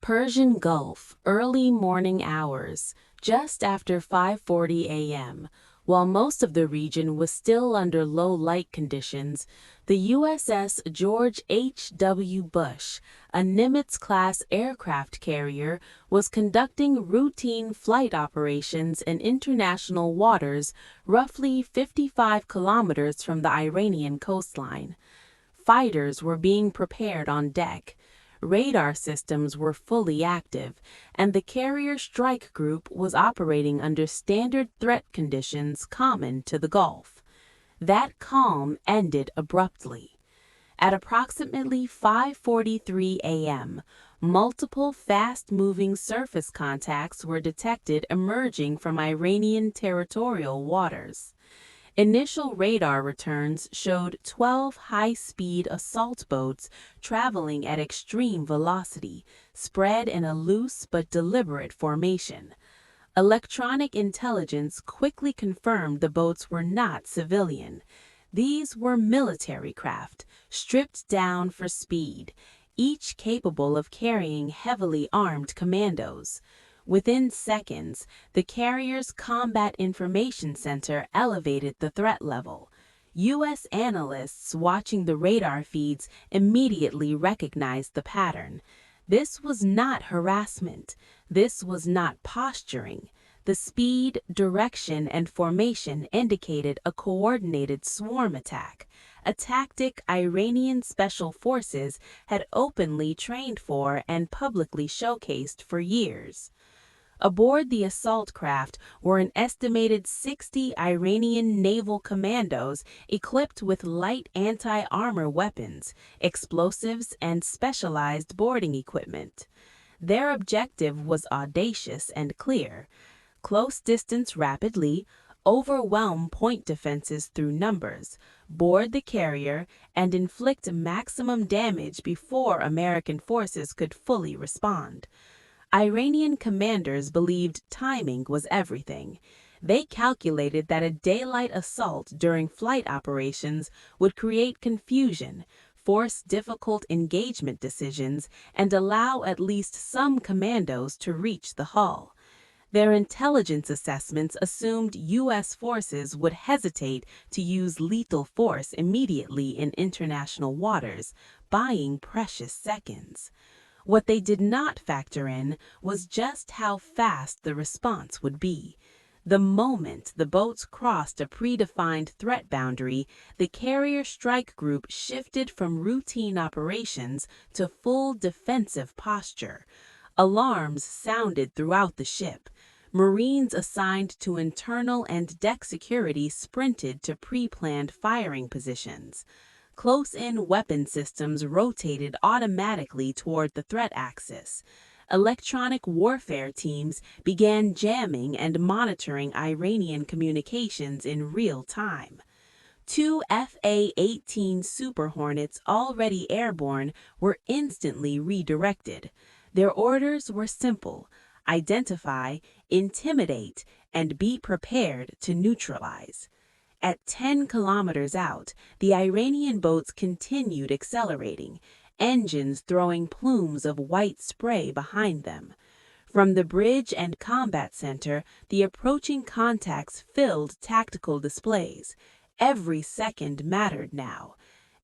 Persian Gulf, early morning hours, just after 5:40 a.m. While most of the region was still under low light conditions, the USS George H.W. Bush, a Nimitz-class aircraft carrier, was conducting routine flight operations in international waters roughly 55 kilometers from the Iranian coastline. Fighters were being prepared on deck. Radar systems were fully active, and the carrier strike group was operating under standard threat conditions common to the Gulf. That calm ended abruptly. At approximately 5:43 a.m., multiple fast-moving surface contacts were detected emerging from Iranian territorial waters. Initial radar returns showed 12 high-speed assault boats traveling at extreme velocity, spread in a loose but deliberate formation. Electronic intelligence quickly confirmed the boats were not civilian. These were military craft, stripped down for speed, each capable of carrying heavily armed commandos. Within seconds, the carrier's Combat Information Center elevated the threat level. U.S. analysts watching the radar feeds immediately recognized the pattern. This was not harassment. This was not posturing. The speed, direction, and formation indicated a coordinated swarm attack, a tactic Iranian special forces had openly trained for and publicly showcased for years. Aboard the assault craft were an estimated 60 Iranian Naval Commandos equipped with light anti-armor weapons, explosives, and specialized boarding equipment. Their objective was audacious and clear: close distance rapidly, overwhelm point defenses through numbers, board the carrier, and inflict maximum damage before American forces could fully respond. Iranian commanders believed timing was everything. They calculated that a daylight assault during flight operations would create confusion, force difficult engagement decisions, and allow at least some commandos to reach the hull. Their intelligence assessments assumed U.S. forces would hesitate to use lethal force immediately in international waters, buying precious seconds. What they did not factor in was just how fast the response would be. The moment the boats crossed a predefined threat boundary, the carrier strike group shifted from routine operations to full defensive posture. Alarms sounded throughout the ship. Marines assigned to internal and deck security sprinted to pre-planned firing positions. Close-in weapon systems rotated automatically toward the threat axis. Electronic warfare teams began jamming and monitoring Iranian communications in real time. Two F-18 Super Hornets already airborne were instantly redirected. Their orders were simple: identify, intimidate, and be prepared to neutralize. At 10 kilometers out, the Iranian boats continued accelerating, engines throwing plumes of white spray behind them. From the bridge and combat center, the approaching contacts filled tactical displays. Every second mattered now.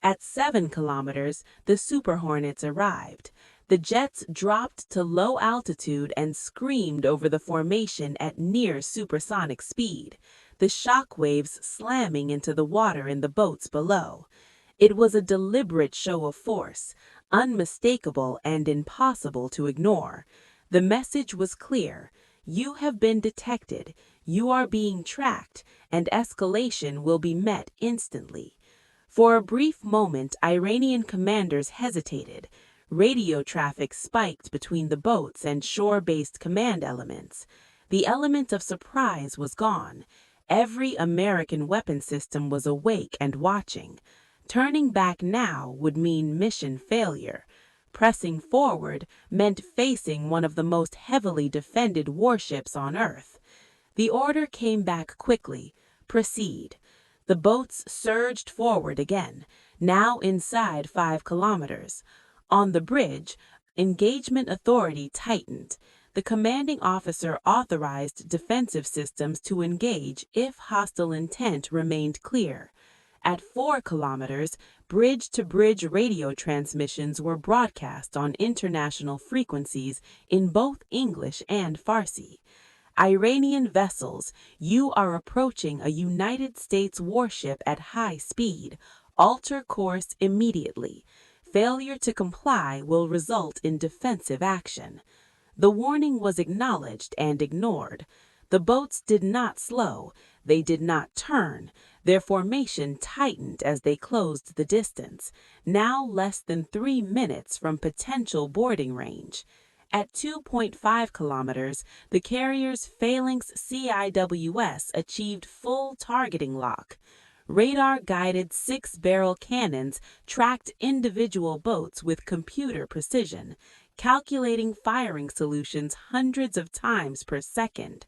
At 7 kilometers, the Super Hornets arrived. The jets dropped to low altitude and screamed over the formation at near supersonic speed, the shock waves slamming into the water in the boats below. It was a deliberate show of force, unmistakable and impossible to ignore. The message was clear: you have been detected, you are being tracked, and escalation will be met instantly. For a brief moment, Iranian commanders hesitated. Radio traffic spiked between the boats and shore-based command elements. The element of surprise was gone. Every American weapon system was awake and watching. Turning back now would mean mission failure. Pressing forward meant facing one of the most heavily defended warships on Earth. The order came back quickly: proceed. The boats surged forward again, now inside 5 kilometers. On the bridge, Engagement authority tightened. The commanding officer authorized defensive systems to engage if hostile intent remained clear. At 4 kilometers, bridge-to-bridge radio transmissions were broadcast on international frequencies in both English and Farsi. Iranian vessels, you are approaching a United States warship at high speed. Alter course immediately. Failure to comply will result in defensive action. The warning was acknowledged and ignored. The boats did not slow, they did not turn. Their formation tightened as they closed the distance, now less than 3 minutes from potential boarding range. At 2.5 kilometers, the carrier's phalanx CIWS achieved full targeting lock. Radar-guided 6-barrel cannons tracked individual boats with computer precision, calculating firing solutions hundreds of times per second.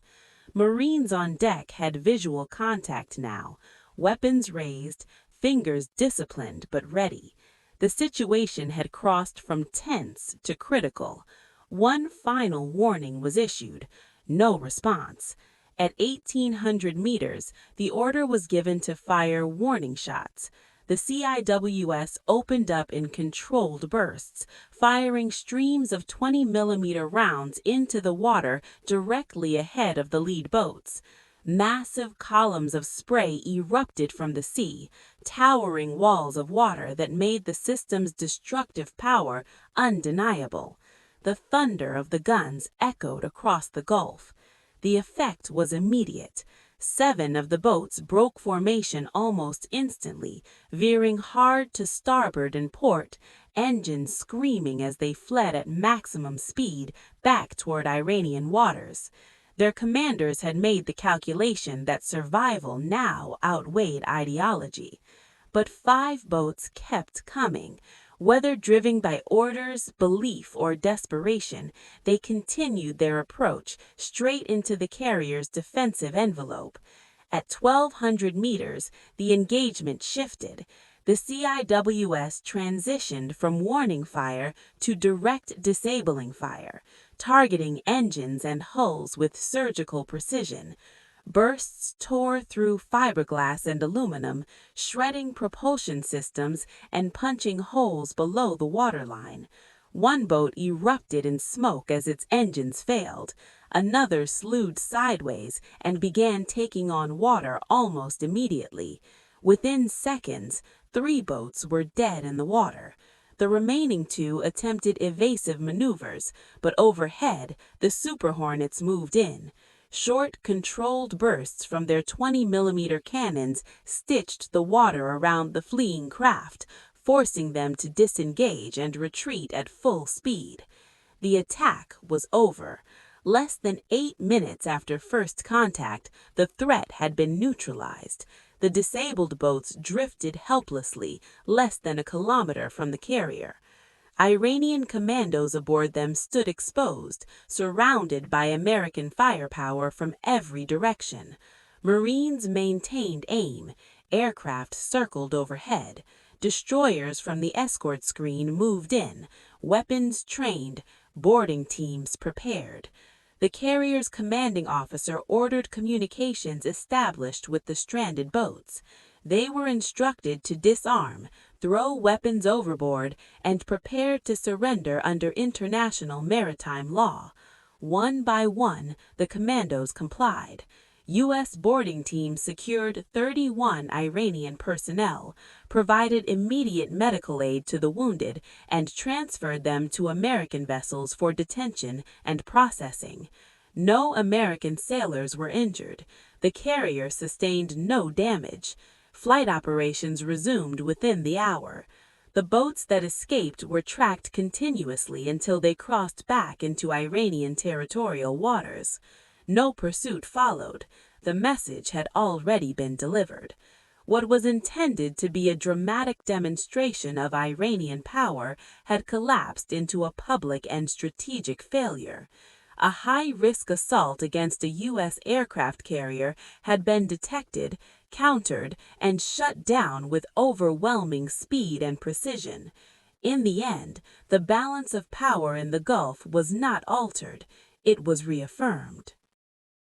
Marines on deck had visual contact now, weapons raised, fingers disciplined but ready. The situation had crossed from tense to critical. One final warning was issued. No response. At 1,800 meters, the order was given to fire warning shots. The CIWS opened up in controlled bursts, firing streams of 20-millimeter rounds into the water directly ahead of the lead boats. Massive columns of spray erupted from the sea, towering walls of water that made the system's destructive power undeniable. The thunder of the guns echoed across the Gulf. The effect was immediate. 7 of the boats broke formation almost instantly, veering hard to starboard and port, engines screaming as they fled at maximum speed back toward Iranian waters. Their commanders had made the calculation that survival now outweighed ideology. But 5 boats kept coming. Whether driven by orders, belief, or desperation, they continued their approach straight into the carrier's defensive envelope. At 1,200 meters, the engagement shifted. The CIWS transitioned from warning fire to direct disabling fire, targeting engines and hulls with surgical precision. Bursts tore through fiberglass and aluminum, shredding propulsion systems and punching holes below the waterline. One boat erupted in smoke as its engines failed. Another slewed sideways and began taking on water almost immediately. Within seconds, 3 boats were dead in the water. The remaining 2 attempted evasive maneuvers, but overhead, the Super Hornets moved in. Short, controlled bursts from their 20-millimeter cannons stitched the water around the fleeing craft, forcing them to disengage and retreat at full speed. The attack was over. Less than 8 minutes after first contact, the threat had been neutralized. The disabled boats drifted helplessly, less than a kilometer from the carrier. Iranian commandos aboard them stood exposed, surrounded by American firepower from every direction. Marines maintained aim. Aircraft circled overhead. Destroyers from the escort screen moved in, weapons trained, boarding teams prepared. The carrier's commanding officer ordered communications established with the stranded boats. They were instructed to disarm, throw weapons overboard, and prepare to surrender under international maritime law. One by one, the commandos complied. U.S. boarding teams secured 31 Iranian personnel, provided immediate medical aid to the wounded, and transferred them to American vessels for detention and processing. No American sailors were injured. The carrier sustained no damage. Flight operations resumed within the hour. The boats that escaped were tracked continuously until they crossed back into Iranian territorial waters. No pursuit followed. The message had already been delivered. What was intended to be a dramatic demonstration of Iranian power had collapsed into a public and strategic failure. A high-risk assault against a U.S. aircraft carrier had been detected, countered, and shut down with overwhelming speed and precision. In the end, the balance of power in the Gulf was not altered, it was reaffirmed.